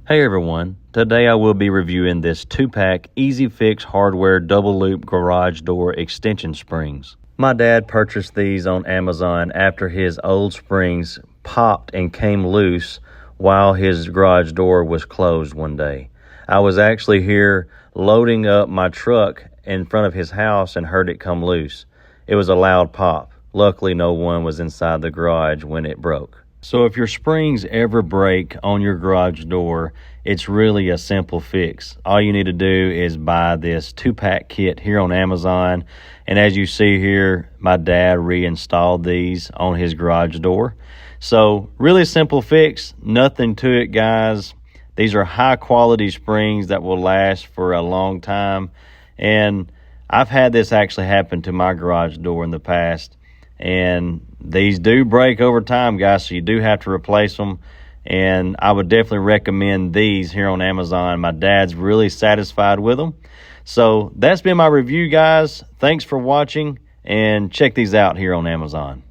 Hey everyone, today I will be reviewing this 2-pack Easy Fix Hardware Double Loop Garage Door Extension Springs. My dad purchased these on Amazon after his old springs popped and came loose while his garage door was closed one day. I was actually here loading up my truck in front of his house and heard it come loose. It was a loud pop. Luckily, no one was inside the garage when it broke. So if your springs ever break on your garage door, it's really a simple fix. All you need to do is buy this 2-pack kit here on Amazon. And as you see here, my dad reinstalled these on his garage door. So really simple fix, nothing to it, guys. These are high quality springs that will last for a long time. And I've had this actually happen to my garage door in the past. And these do break over time, guys, so you do have to replace them. And I would definitely recommend these here on Amazon. My dad's really satisfied with them. So that's been my review, guys. Thanks for watching, and check these out here on Amazon.